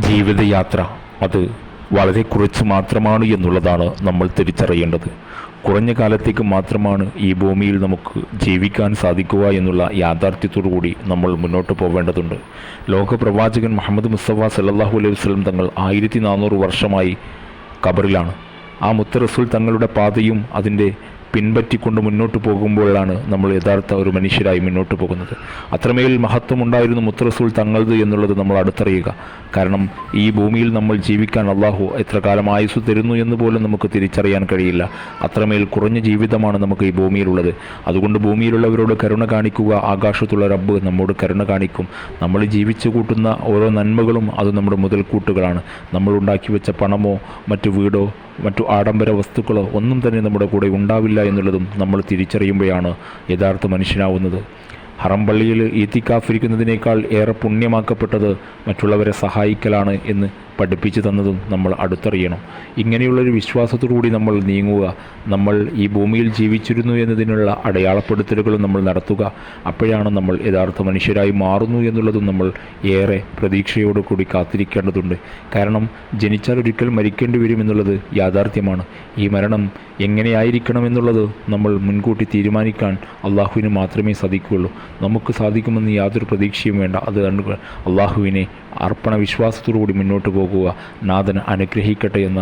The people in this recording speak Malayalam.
ജീവിതയാത്ര അത് വളരെ കുറച്ച് മാത്രമാണ് എന്നുള്ളതാണ് നമ്മൾ തിരിച്ചറിയേണ്ടത്. കുറഞ്ഞ കാലത്തേക്ക് മാത്രമാണ് ഈ ഭൂമിയിൽ നമുക്ക് ജീവിക്കാൻ സാധിക്കുക എന്നുള്ള യാഥാർത്ഥ്യത്തോടു കൂടി നമ്മൾ മുന്നോട്ട് പോവേണ്ടതുണ്ട്. ലോകപ്രവാചകൻ മുഹമ്മദ് മുസ്തഫ സല്ലല്ലാഹു അലൈഹി വസല്ലം തങ്ങൾ 1400 വർഷമായി ഖബറിലാണ്. ആ മുത്ത് റസൂൽ തങ്ങളുടെ പാതയും അതിൻ്റെ പിൻപറ്റിക്കൊണ്ട് മുന്നോട്ട് പോകുമ്പോഴാണ് നമ്മൾ യഥാർത്ഥ ഒരു മനുഷ്യരായി മുന്നോട്ട് പോകുന്നത്. അത്രമേൽ മഹത്വമുണ്ടായിരുന്നു മുത്ത് റസൂൽ തങ്ങളത് എന്നുള്ളത് നമ്മൾ അടുത്തറിയുക. കാരണം ഈ ഭൂമിയിൽ നമ്മൾ ജീവിക്കാൻ അള്ളാഹു എത്ര കാലം ആയുസ് തരുന്നു എന്ന് പോലും നമുക്ക് തിരിച്ചറിയാൻ കഴിയില്ല. അത്രമേൽ കുറഞ്ഞ ജീവിതമാണ് നമുക്ക് ഈ ഭൂമിയിലുള്ളത്. അതുകൊണ്ട് ഭൂമിയിലുള്ളവരോട് കരുണ കാണിക്കുക. ആകാശത്തുള്ള റബ്ബ് നമ്മോട് കരുണ കാണിക്കും. നമ്മൾ ജീവിച്ചു കൂട്ടുന്ന ഓരോ നന്മകളും അത് നമ്മുടെ മുതൽക്കൂട്ടുകളാണ്. നമ്മൾ ഉണ്ടാക്കി വെച്ച പണമോ മറ്റു വീടോ മറ്റു ആഡംബര വസ്തുക്കളോ ഒന്നും തന്നെ നമ്മുടെ കൂടെ ഉണ്ടാവില്ല എന്നുള്ളതും നമ്മൾ തിരിച്ചറിയുമ്പോഴാണ് യഥാർത്ഥ മനുഷ്യനാവുന്നത്. ഹറം പള്ളിയിൽ ഈത്തിക്കാഫിരിക്കുന്നതിനേക്കാൾ ഏറെ പുണ്യമാക്കപ്പെട്ടത് മറ്റുള്ളവരെ സഹായിക്കലാണ് എന്ന് പഠിപ്പിച്ചു തന്നതും നമ്മൾ അടുത്തറിയണം. ഇങ്ങനെയുള്ളൊരു വിശ്വാസത്തോടുകൂടി നമ്മൾ നീങ്ങുക. നമ്മൾ ഈ ഭൂമിയിൽ ജീവിച്ചിരുന്നു എന്നതിനുള്ള അടയാളപ്പെടുത്തലുകളും നമ്മൾ നടത്തുക. അപ്പോഴാണ് നമ്മൾ യഥാർത്ഥ മനുഷ്യരായി മാറുന്നു എന്നുള്ളതും നമ്മൾ ഏറെ പ്രതീക്ഷയോടു കൂടി കാത്തിരിക്കേണ്ടതുണ്ട്. കാരണം ജനിച്ചാൽ ഒരിക്കൽ മരിക്കേണ്ടി വരും എന്നുള്ളത് യാഥാർത്ഥ്യമാണ്. ഈ മരണം എങ്ങനെയായിരിക്കണം എന്നുള്ളത് നമ്മൾ മുൻകൂട്ടി തീരുമാനിക്കാൻ അള്ളാഹുവിന് മാത്രമേ സാധിക്കുകയുള്ളൂ. നമുക്ക് സാധിക്കുമെന്ന് യാതൊരു പ്രതീക്ഷയും വേണ്ട. അത് അള്ളാഹുവിനെ അർപ്പണ വിശ്വാസത്തോടു കൂടി മുന്നോട്ട് പോകുക. നാഥൻ അനുഗ്രഹിക്കട്ടെ എന്ന്